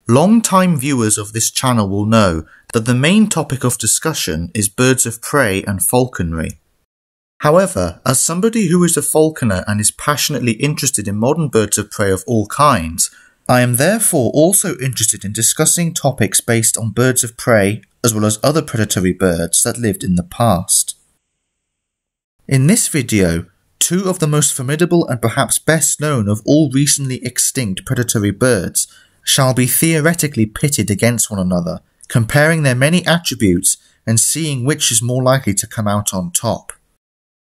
Long-time viewers of this channel will know that the main topic of discussion is birds of prey and falconry. However, as somebody who is a falconer and is passionately interested in modern birds of prey of all kinds, I am therefore also interested in discussing topics based on birds of prey as well as other predatory birds that lived in the past. In this video, two of the most formidable and perhaps best known of all recently extinct predatory birds shall be theoretically pitted against one another, comparing their many attributes and seeing which is more likely to come out on top.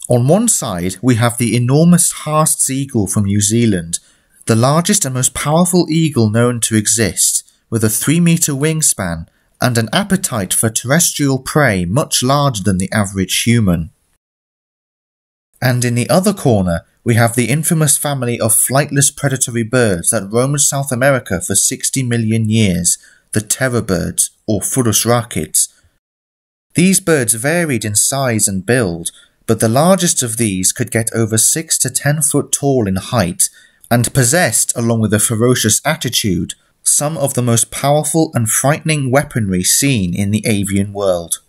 On one side, we have the enormous Haast's eagle from New Zealand, the largest and most powerful eagle known to exist, with a 3-meter wingspan and an appetite for terrestrial prey much larger than the average human. And in the other corner, we have the infamous family of flightless predatory birds that roamed South America for 60 million years, the terror birds, or Furus racids. These birds varied in size and build, but the largest of these could get over 6 to 10 foot tall in height, and possessed, along with a ferocious attitude, some of the most powerful and frightening weaponry seen in the avian world.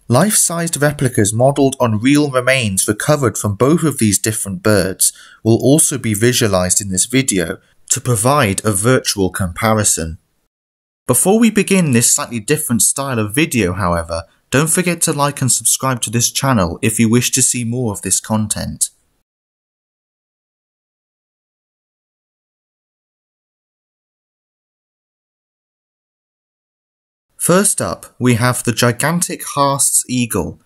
Life-sized replicas modelled on real remains recovered from both of these different birds will also be visualised in this video to provide a virtual comparison. Before we begin this slightly different style of video, however, don't forget to like and subscribe to this channel if you wish to see more of this content. First up, we have the gigantic Haast's eagle.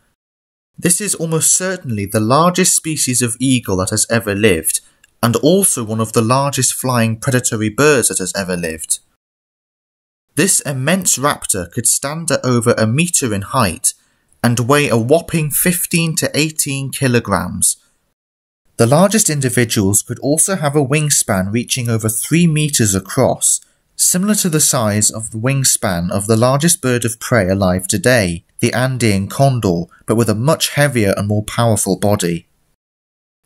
This is almost certainly the largest species of eagle that has ever lived, and also one of the largest flying predatory birds that has ever lived. This immense raptor could stand at over a meter in height and weigh a whopping 15 to 18 kilograms. The largest individuals could also have a wingspan reaching over 3 meters across, similar to the size of the wingspan of the largest bird of prey alive today, the Andean condor, but with a much heavier and more powerful body.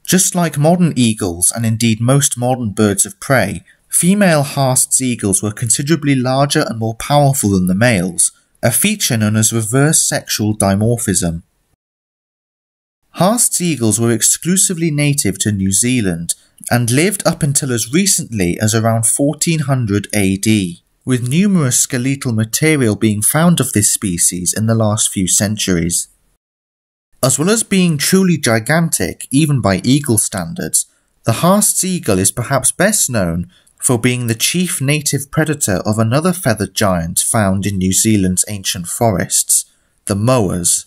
Just like modern eagles, and indeed most modern birds of prey, female Haast's eagles were considerably larger and more powerful than the males, a feature known as reverse sexual dimorphism. Haast's eagles were exclusively native to New Zealand and lived up until as recently as around 1400 AD, with numerous skeletal material being found of this species in the last few centuries. As well as being truly gigantic, even by eagle standards, the Haast's eagle is perhaps best known for being the chief native predator of another feathered giant found in New Zealand's ancient forests, the moas.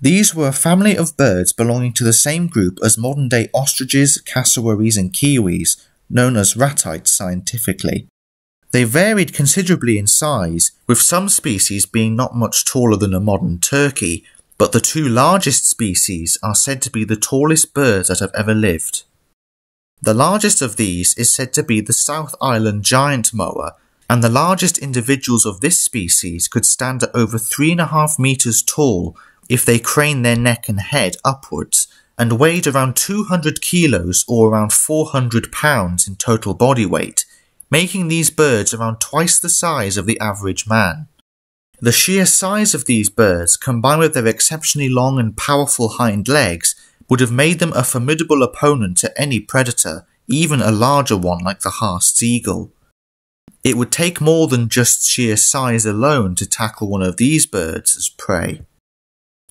These were a family of birds belonging to the same group as modern-day ostriches, cassowaries and kiwis, known as ratites scientifically. They varied considerably in size, with some species being not much taller than a modern turkey, but the two largest species are said to be the tallest birds that have ever lived. The largest of these is said to be the South Island giant moa, and the largest individuals of this species could stand at over 3.5 meters tall if they crane their neck and head upwards, and weighed around 200 kilos or around 400 pounds in total body weight, making these birds around twice the size of the average man. The sheer size of these birds, combined with their exceptionally long and powerful hind legs, would have made them a formidable opponent to any predator, even a larger one like the Haast's eagle. It would take more than just sheer size alone to tackle one of these birds as prey.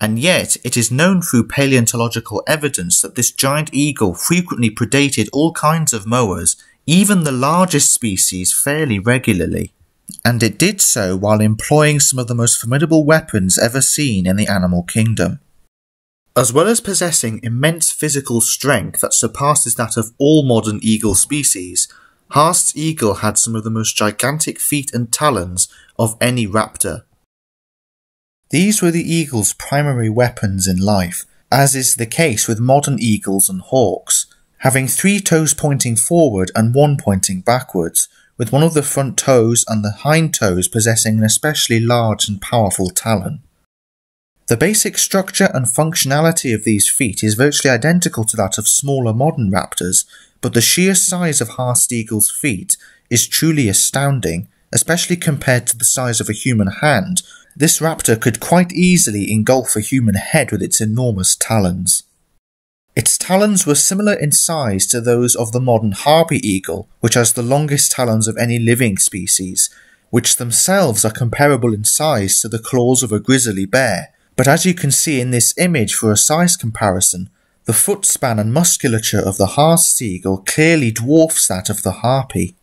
And yet, it is known through paleontological evidence that this giant eagle frequently predated all kinds of moas, even the largest species, fairly regularly. And it did so while employing some of the most formidable weapons ever seen in the animal kingdom. As well as possessing immense physical strength that surpasses that of all modern eagle species, Haast's eagle had some of the most gigantic feet and talons of any raptor. These were the eagle's primary weapons in life, as is the case with modern eagles and hawks, having 3 toes pointing forward and 1 pointing backwards, with one of the front toes and the hind toes possessing an especially large and powerful talon. The basic structure and functionality of these feet is virtually identical to that of smaller modern raptors, but the sheer size of Haast's eagle's feet is truly astounding, especially compared to the size of a human hand. This raptor could quite easily engulf a human head with its enormous talons. Its talons were similar in size to those of the modern harpy eagle, which has the longest talons of any living species, which themselves are comparable in size to the claws of a grizzly bear. But as you can see in this image for a size comparison, the foot span and musculature of the Haast's eagle clearly dwarfs that of the harpy.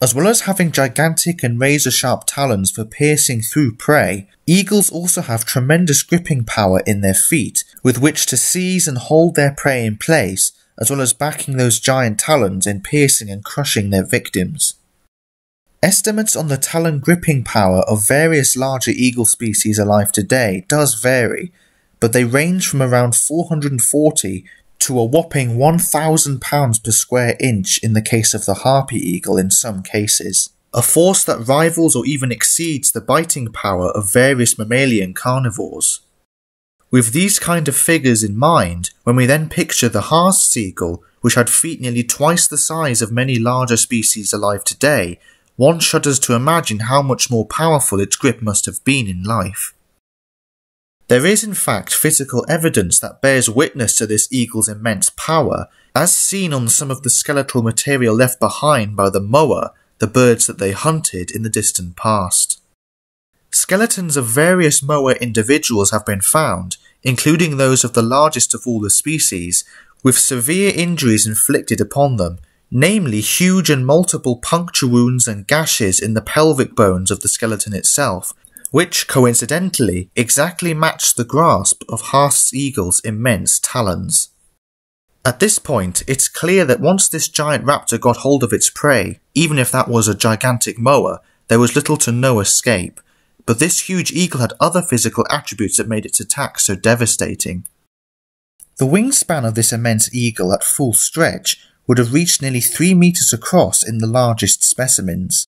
As well as having gigantic and razor-sharp talons for piercing through prey, eagles also have tremendous gripping power in their feet, with which to seize and hold their prey in place, as well as backing those giant talons in piercing and crushing their victims. Estimates on the talon gripping power of various larger eagle species alive today does vary, but they range from around 440 to a whopping 1,000 pounds per square inch in the case of the harpy eagle in some cases, a force that rivals or even exceeds the biting power of various mammalian carnivores. With these kind of figures in mind, when we then picture the Haast's eagle, which had feet nearly twice the size of many larger species alive today, one shudders to imagine how much more powerful its grip must have been in life. There is in fact physical evidence that bears witness to this eagle's immense power, as seen on some of the skeletal material left behind by the moa, the birds that they hunted in the distant past. Skeletons of various moa individuals have been found, including those of the largest of all the species, with severe injuries inflicted upon them, namely huge and multiple puncture wounds and gashes in the pelvic bones of the skeleton itself, which, coincidentally, exactly matched the grasp of Haast's eagle's immense talons. At this point, it's clear that once this giant raptor got hold of its prey, even if that was a gigantic moa, there was little to no escape, but this huge eagle had other physical attributes that made its attack so devastating. The wingspan of this immense eagle at full stretch would have reached nearly 3 meters across in the largest specimens.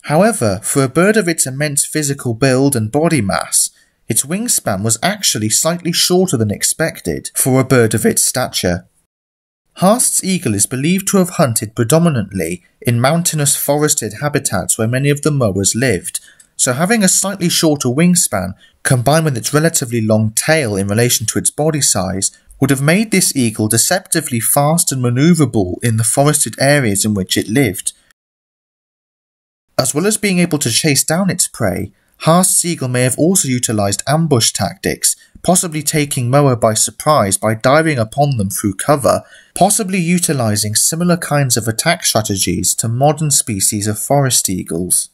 However, for a bird of its immense physical build and body mass, its wingspan was actually slightly shorter than expected for a bird of its stature. Haast's eagle is believed to have hunted predominantly in mountainous forested habitats where many of the moas lived, so having a slightly shorter wingspan combined with its relatively long tail in relation to its body size would have made this eagle deceptively fast and manoeuvrable in the forested areas in which it lived. As well as being able to chase down its prey, Haast's eagle may have also utilised ambush tactics, possibly taking moa by surprise by diving upon them through cover, possibly utilising similar kinds of attack strategies to modern species of forest eagles.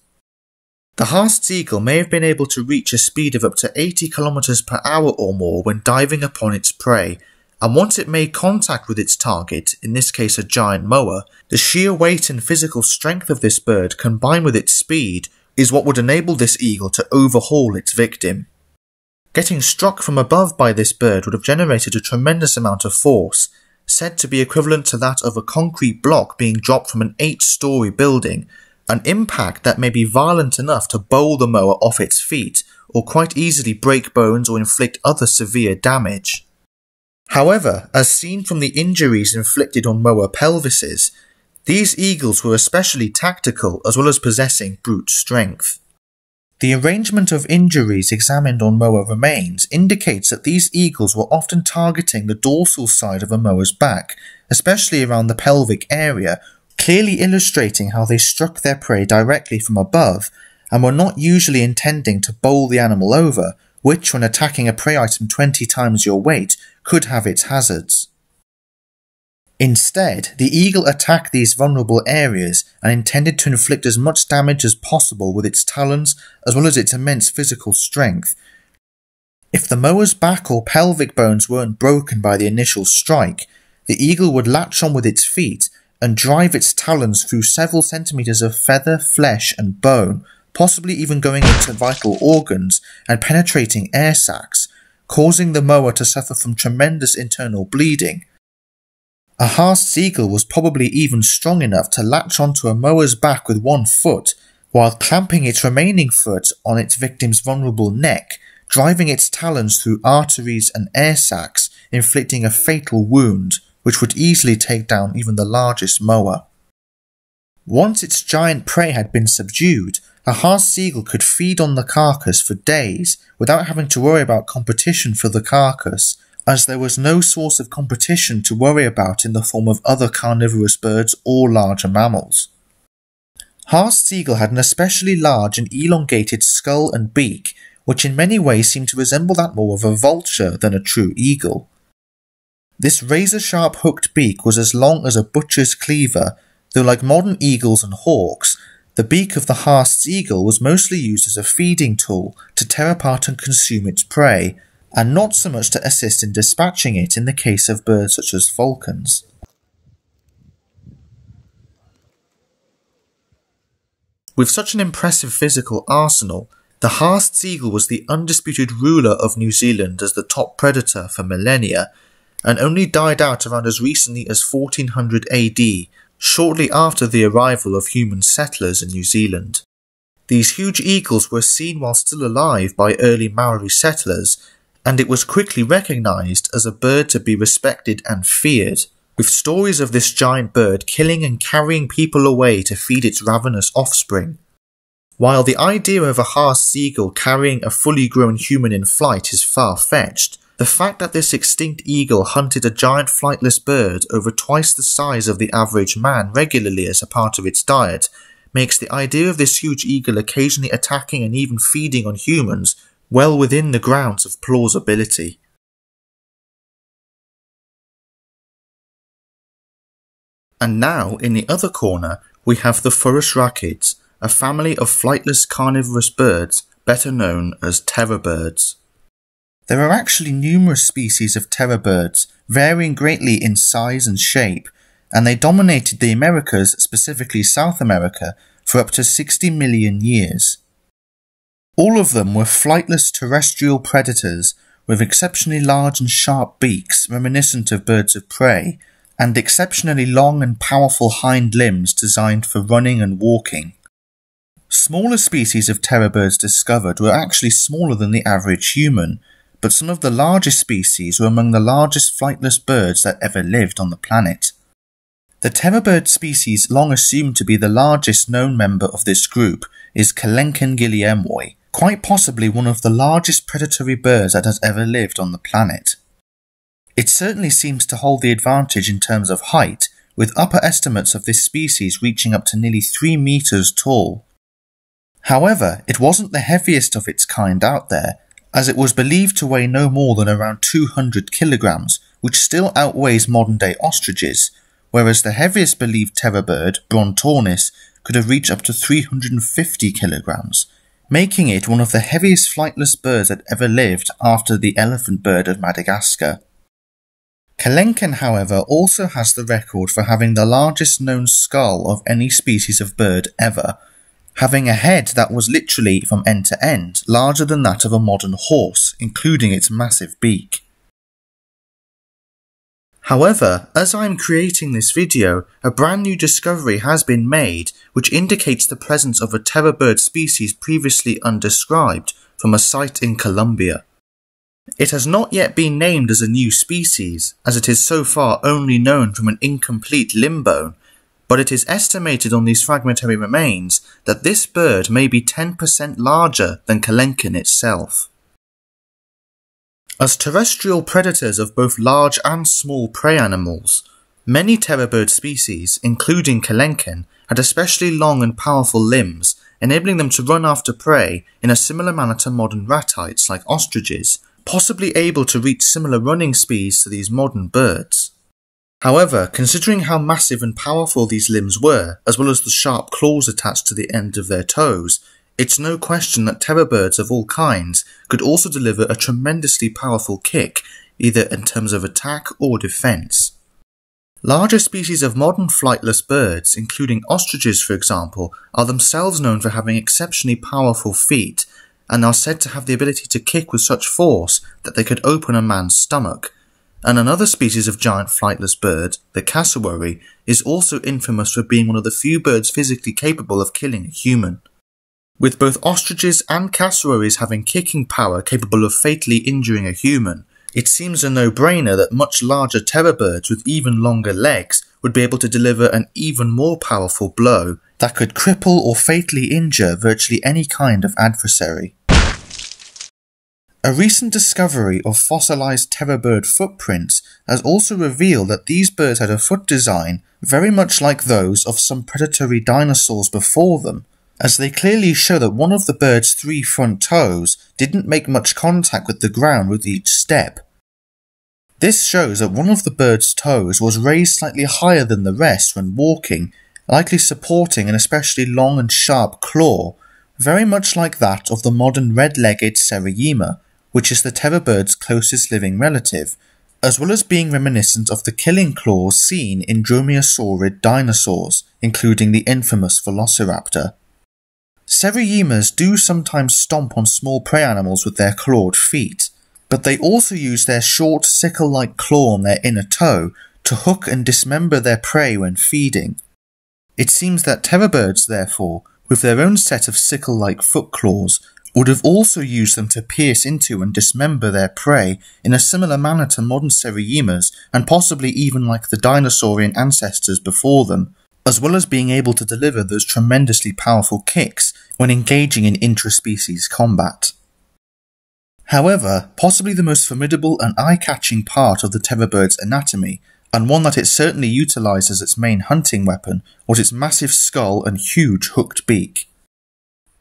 The Haast's eagle may have been able to reach a speed of up to 80 km per hour or more when diving upon its prey, and once it made contact with its target, in this case a giant moa, the sheer weight and physical strength of this bird combined with its speed is what would enable this eagle to overhaul its victim. Getting struck from above by this bird would have generated a tremendous amount of force, said to be equivalent to that of a concrete block being dropped from an 8-story building, an impact that may be violent enough to bowl the moa off its feet, or quite easily break bones or inflict other severe damage. However, as seen from the injuries inflicted on moa pelvises, these eagles were especially tactical as well as possessing brute strength. The arrangement of injuries examined on moa remains indicates that these eagles were often targeting the dorsal side of a moa's back, especially around the pelvic area, clearly illustrating how they struck their prey directly from above and were not usually intending to bowl the animal over, which, when attacking a prey item 20 times your weight, could have its hazards. Instead, the eagle attacked these vulnerable areas and intended to inflict as much damage as possible with its talons as well as its immense physical strength. If the moa's back or pelvic bones weren't broken by the initial strike, the eagle would latch on with its feet and drive its talons through several centimeters of feather, flesh and bone, possibly even going into vital organs and penetrating air sacs, causing the moa to suffer from tremendous internal bleeding. A Haast's eagle was probably even strong enough to latch onto a moa's back with one foot, while clamping its remaining foot on its victim's vulnerable neck, driving its talons through arteries and air sacs, inflicting a fatal wound, which would easily take down even the largest moa. Once its giant prey had been subdued, a Haast seagull could feed on the carcass for days without having to worry about competition for the carcass, as there was no source of competition to worry about in the form of other carnivorous birds or larger mammals. Haast seagull had an especially large and elongated skull and beak, which in many ways seemed to resemble that more of a vulture than a true eagle. This razor-sharp hooked beak was as long as a butcher's cleaver, though like modern eagles and hawks, the beak of the Haast's eagle was mostly used as a feeding tool to tear apart and consume its prey, and not so much to assist in dispatching it in the case of birds such as falcons. With such an impressive physical arsenal, the Haast's eagle was the undisputed ruler of New Zealand as the top predator for millennia, and only died out around as recently as 1400 AD, shortly after the arrival of human settlers in New Zealand. These huge eagles were seen while still alive by early Maori settlers, and it was quickly recognised as a bird to be respected and feared, with stories of this giant bird killing and carrying people away to feed its ravenous offspring. While the idea of a Haast seagull carrying a fully grown human in flight is far-fetched, the fact that this extinct eagle hunted a giant flightless bird over twice the size of the average man regularly as a part of its diet makes the idea of this huge eagle occasionally attacking and even feeding on humans well within the grounds of plausibility. And now, in the other corner, we have the Furusracids, a family of flightless carnivorous birds better known as terror birds. There are actually numerous species of terror birds, varying greatly in size and shape, and they dominated the Americas, specifically South America, for up to 60 million years. All of them were flightless terrestrial predators with exceptionally large and sharp beaks reminiscent of birds of prey, and exceptionally long and powerful hind limbs designed for running and walking. Smaller species of terror birds discovered were actually smaller than the average human, but some of the largest species were among the largest flightless birds that ever lived on the planet. The terror bird species long assumed to be the largest known member of this group is Kelenken guillemoi, quite possibly one of the largest predatory birds that has ever lived on the planet. It certainly seems to hold the advantage in terms of height, with upper estimates of this species reaching up to nearly 3 meters tall. However, it wasn't the heaviest of its kind out there, as it was believed to weigh no more than around 200 kilograms, which still outweighs modern-day ostriches, whereas the heaviest believed terror bird, Brontornis, could have reached up to 350 kilograms, making it one of the heaviest flightless birds that ever lived after the elephant bird of Madagascar. Kelenken, however, also has the record for having the largest known skull of any species of bird ever, having a head that was literally, from end to end, larger than that of a modern horse, including its massive beak. However, as I am creating this video, a brand new discovery has been made which indicates the presence of a terror bird species previously undescribed from a site in Colombia. It has not yet been named as a new species, as it is so far only known from an incomplete limb bone, but it is estimated on these fragmentary remains that this bird may be 10% larger than Kelenken itself. As terrestrial predators of both large and small prey animals, many terror bird species, including Kelenken, had especially long and powerful limbs, enabling them to run after prey in a similar manner to modern ratites like ostriches, possibly able to reach similar running speeds to these modern birds. However, considering how massive and powerful these limbs were, as well as the sharp claws attached to the end of their toes, it's no question that terror birds of all kinds could also deliver a tremendously powerful kick, either in terms of attack or defense. Larger species of modern flightless birds, including ostriches for example, are themselves known for having exceptionally powerful feet, and are said to have the ability to kick with such force that they could open a man's stomach. And another species of giant flightless bird, the cassowary, is also infamous for being one of the few birds physically capable of killing a human. With both ostriches and cassowaries having kicking power capable of fatally injuring a human, it seems a no-brainer that much larger terror birds with even longer legs would be able to deliver an even more powerful blow that could cripple or fatally injure virtually any kind of adversary. A recent discovery of fossilized terrorbird footprints has also revealed that these birds had a foot design very much like those of some predatory dinosaurs before them, as they clearly show that one of the bird's 3 front toes didn't make much contact with the ground with each step. This shows that one of the bird's toes was raised slightly higher than the rest when walking, likely supporting an especially long and sharp claw, very much like that of the modern red-legged Sereyema, which is the terrorbird's closest living relative, as well as being reminiscent of the killing claws seen in dromaeosaurid dinosaurs, including the infamous Velociraptor. Sereyemas do sometimes stomp on small prey animals with their clawed feet, but they also use their short sickle-like claw on their inner toe to hook and dismember their prey when feeding. It seems that terrorbirds, therefore, with their own set of sickle-like foot claws, would have also used them to pierce into and dismember their prey in a similar manner to modern Sereyemas and possibly even like the dinosaurian ancestors before them, as well as being able to deliver those tremendously powerful kicks when engaging in intraspecies combat. However, possibly the most formidable and eye-catching part of the terrorbird's anatomy, and one that it certainly utilised as its main hunting weapon, was its massive skull and huge hooked beak.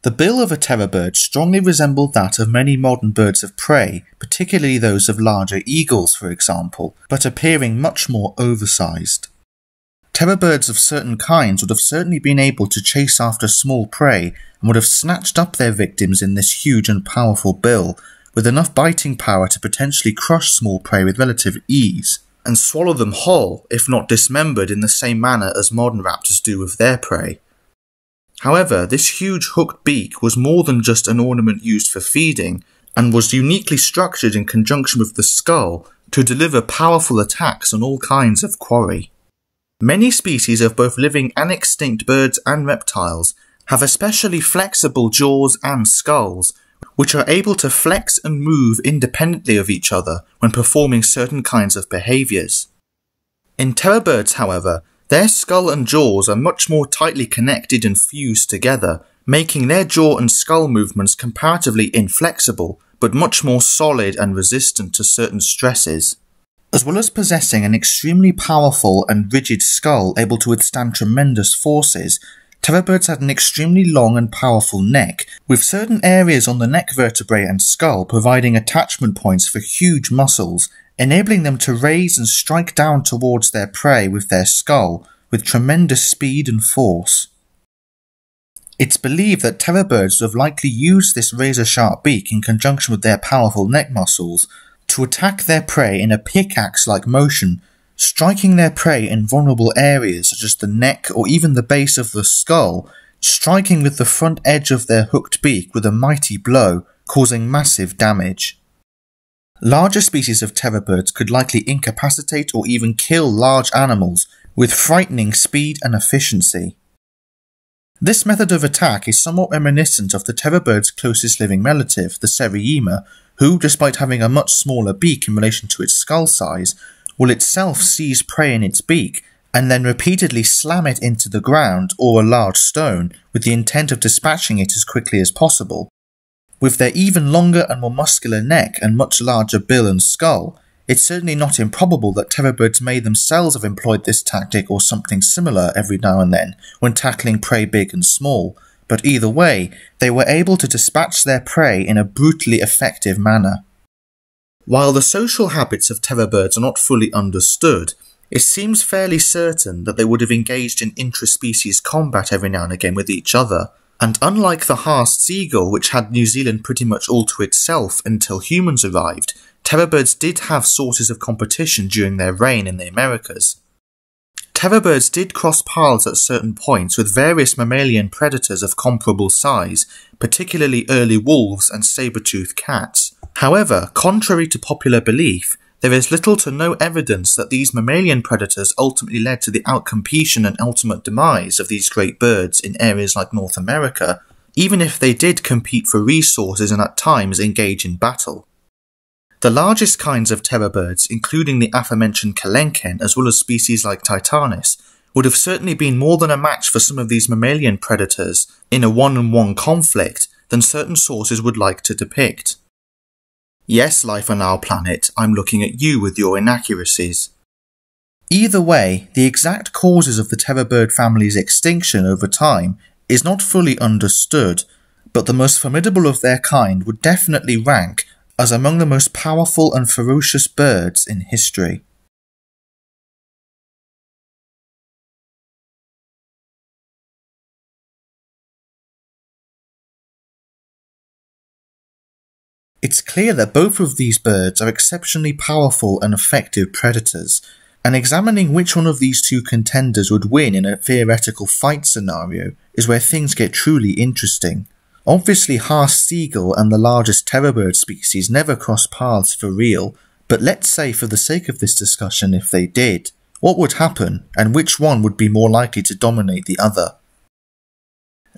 The bill of a terrorbird strongly resembled that of many modern birds of prey, particularly those of larger eagles, for example, but appearing much more oversized. Terrorbirds of certain kinds would have certainly been able to chase after small prey and would have snatched up their victims in this huge and powerful bill, with enough biting power to potentially crush small prey with relative ease, and swallow them whole, if not dismembered in the same manner as modern raptors do with their prey. However, this huge hooked beak was more than just an ornament used for feeding, and was uniquely structured in conjunction with the skull to deliver powerful attacks on all kinds of quarry. Many species of both living and extinct birds and reptiles have especially flexible jaws and skulls, which are able to flex and move independently of each other when performing certain kinds of behaviours. In terrorbirds, however, their skull and jaws are much more tightly connected and fused together, making their jaw and skull movements comparatively inflexible, but much more solid and resistant to certain stresses. As well as possessing an extremely powerful and rigid skull able to withstand tremendous forces, terrorbirds had an extremely long and powerful neck, with certain areas on the neck vertebrae and skull providing attachment points for huge muscles, enabling them to raise and strike down towards their prey with their skull with tremendous speed and force. It's believed that terrorbirds would have likely used this razor-sharp beak in conjunction with their powerful neck muscles to attack their prey in a pickaxe-like motion, striking their prey in vulnerable areas such as the neck or even the base of the skull, striking with the front edge of their hooked beak with a mighty blow, causing massive damage. Larger species of terrorbirds could likely incapacitate or even kill large animals with frightening speed and efficiency. This method of attack is somewhat reminiscent of the terrorbird's closest living relative, the Sereyema, who, despite having a much smaller beak in relation to its skull size, will itself seize prey in its beak and then repeatedly slam it into the ground or a large stone with the intent of dispatching it as quickly as possible. With their even longer and more muscular neck and much larger bill and skull, it's certainly not improbable that terrorbirds may themselves have employed this tactic or something similar every now and then when tackling prey big and small, but either way, they were able to dispatch their prey in a brutally effective manner. While the social habits of terrorbirds are not fully understood, it seems fairly certain that they would have engaged in intraspecies combat every now and again with each other, and unlike the Haast's seagull, which had New Zealand pretty much all to itself until humans arrived, terrorbirds did have sources of competition during their reign in the Americas. Terrorbirds did cross paths at certain points with various mammalian predators of comparable size, particularly early wolves and saber-toothed cats. However, contrary to popular belief, there is little to no evidence that these mammalian predators ultimately led to the outcompetition and ultimate demise of these great birds in areas like North America, even if they did compete for resources and at times engage in battle. The largest kinds of terror birds, including the aforementioned Kelenken as well as species like Titanus, would have certainly been more than a match for some of these mammalian predators in a one-on-one conflict than certain sources would like to depict. Yes, life on our planet, I'm looking at you with your inaccuracies. Either way, the exact causes of the terror bird family's extinction over time is not fully understood, but the most formidable of their kind would definitely rank as among the most powerful and ferocious birds in history. It's clear that both of these birds are exceptionally powerful and effective predators, and examining which one of these two contenders would win in a theoretical fight scenario is where things get truly interesting. Obviously, Haast seagull and the largest terror bird species never cross paths for real, but let's say for the sake of this discussion if they did, what would happen and which one would be more likely to dominate the other?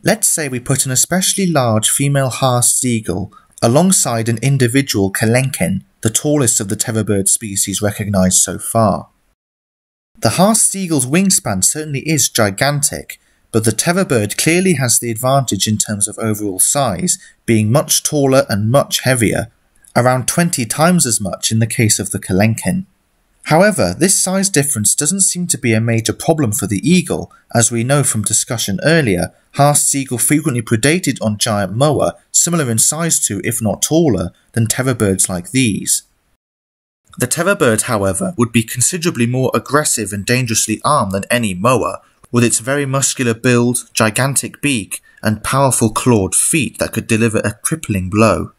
Let's say we put an especially large female Haast seagull alongside an individual Kelenken, the tallest of the terror bird species recognised so far. The Haast seagull's wingspan certainly is gigantic, but the terror bird clearly has the advantage in terms of overall size, being much taller and much heavier, around 20 times as much in the case of the Kelenken. However, this size difference doesn't seem to be a major problem for the eagle, as we know from discussion earlier, Haast seagull frequently predated on giant moa, similar in size to, if not taller, than terror birds like these. The terror bird, however, would be considerably more aggressive and dangerously armed than any moa, with its very muscular build, gigantic beak, and powerful clawed feet that could deliver a crippling blow.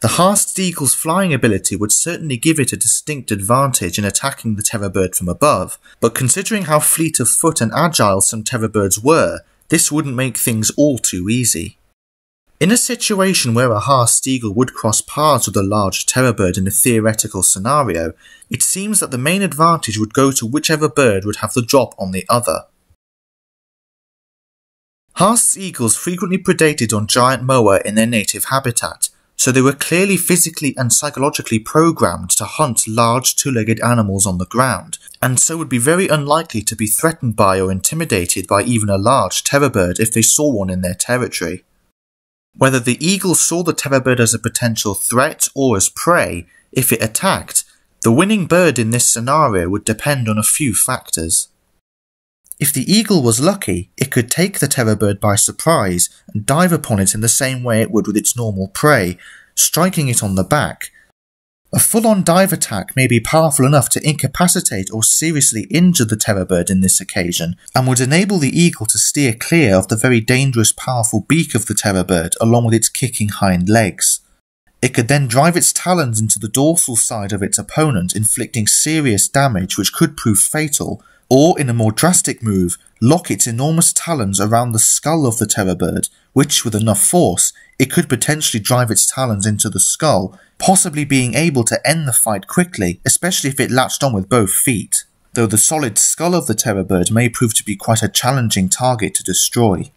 The Haast seagull's flying ability would certainly give it a distinct advantage in attacking the terror bird from above, but considering how fleet of foot and agile some terror birds were, this wouldn't make things all too easy. In a situation where a Haast seagull would cross paths with a large terror bird in a theoretical scenario, it seems that the main advantage would go to whichever bird would have the drop on the other. Haast eagles frequently predated on giant moa in their native habitat, so they were clearly physically and psychologically programmed to hunt large two-legged animals on the ground, and so would be very unlikely to be threatened by or intimidated by even a large terror bird if they saw one in their territory. Whether the eagle saw the terror bird as a potential threat or as prey, if it attacked, the winning bird in this scenario would depend on a few factors. If the eagle was lucky, it could take the terror bird by surprise and dive upon it in the same way it would with its normal prey, striking it on the back. A full-on dive attack may be powerful enough to incapacitate or seriously injure the terror bird in this occasion, and would enable the eagle to steer clear of the very dangerous powerful beak of the terror bird along with its kicking hind legs. It could then drive its talons into the dorsal side of its opponent, inflicting serious damage which could prove fatal, or, in a more drastic move, lock its enormous talons around the skull of the terror bird, which, with enough force, it could potentially drive its talons into the skull, possibly being able to end the fight quickly, especially if it latched on with both feet, though the solid skull of the terror bird may prove to be quite a challenging target to destroy.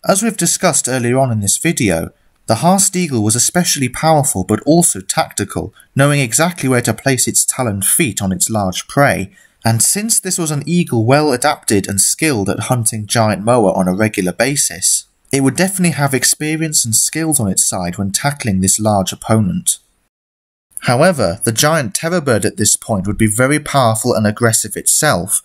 As we've discussed earlier on in this video, the Haast eagle was especially powerful but also tactical, knowing exactly where to place its taloned feet on its large prey, and since this was an eagle well adapted and skilled at hunting giant moa on a regular basis, it would definitely have experience and skills on its side when tackling this large opponent. However, the giant terror bird at this point would be very powerful and aggressive itself,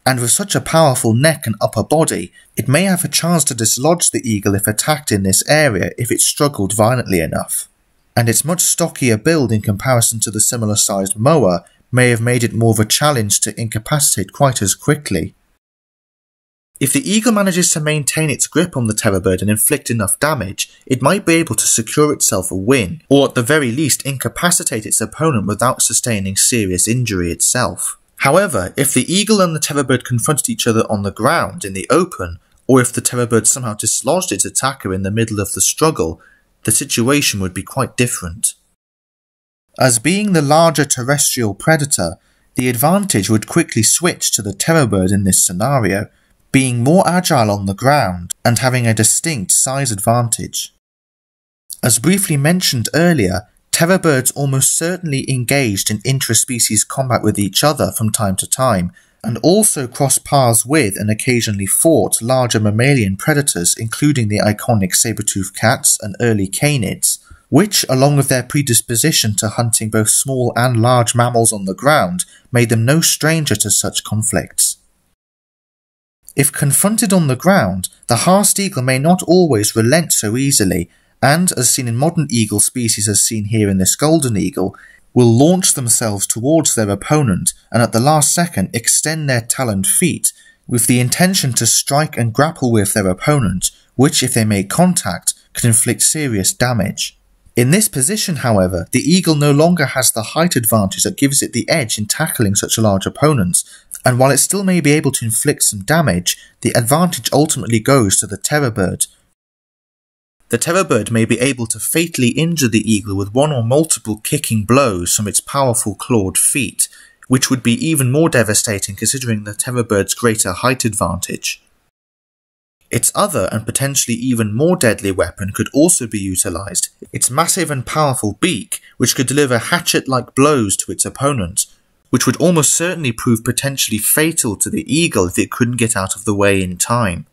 and with such a powerful neck and upper body, it may have a chance to dislodge the eagle if attacked in this area if it struggled violently enough. And its much stockier build in comparison to the similar sized moa may have made it more of a challenge to incapacitate quite as quickly. If the eagle manages to maintain its grip on the terror bird and inflict enough damage, it might be able to secure itself a win, or at the very least incapacitate its opponent without sustaining serious injury itself. However, if the eagle and the terror bird confronted each other on the ground in the open, or if the terror bird somehow dislodged its attacker in the middle of the struggle, the situation would be quite different. As being the larger terrestrial predator, the advantage would quickly switch to the terror bird in this scenario, being more agile on the ground and having a distinct size advantage. As briefly mentioned earlier, Terror birds almost certainly engaged in intra-species combat with each other from time to time, and also crossed paths with and occasionally fought larger mammalian predators, including the iconic saber-toothed cats and early canids, which, along with their predisposition to hunting both small and large mammals on the ground, made them no stranger to such conflicts. If confronted on the ground, the Haast eagle may not always relent so easily, and, as seen in modern eagle species as seen here in this golden eagle, will launch themselves towards their opponent and at the last second extend their taloned feet with the intention to strike and grapple with their opponent, which, if they make contact, can inflict serious damage. In this position, however, the eagle no longer has the height advantage that gives it the edge in tackling such large opponents, and while it still may be able to inflict some damage, the advantage ultimately goes to the terror bird. The terror bird may be able to fatally injure the eagle with one or multiple kicking blows from its powerful clawed feet, which would be even more devastating considering the terror bird's greater height advantage. Its other and potentially even more deadly weapon could also be utilised, its massive and powerful beak, which could deliver hatchet-like blows to its opponent, which would almost certainly prove potentially fatal to the eagle if it couldn't get out of the way in time.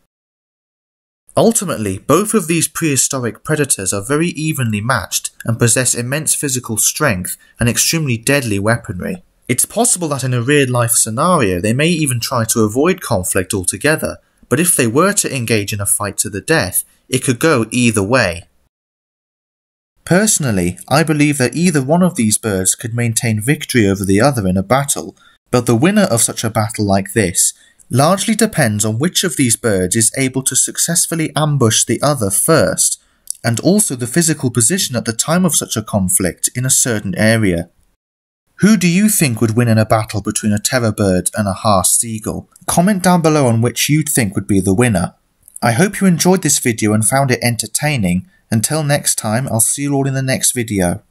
Ultimately, both of these prehistoric predators are very evenly matched and possess immense physical strength and extremely deadly weaponry. It's possible that in a real-life scenario they may even try to avoid conflict altogether, but if they were to engage in a fight to the death, it could go either way. Personally, I believe that either one of these birds could maintain victory over the other in a battle, but the winner of such a battle like this largely depends on which of these birds is able to successfully ambush the other first, and also the physical position at the time of such a conflict in a certain area. Who do you think would win in a battle between a terror bird and a Haast eagle? Comment down below on which you'd think would be the winner. I hope you enjoyed this video and found it entertaining. Until next time, I'll see you all in the next video.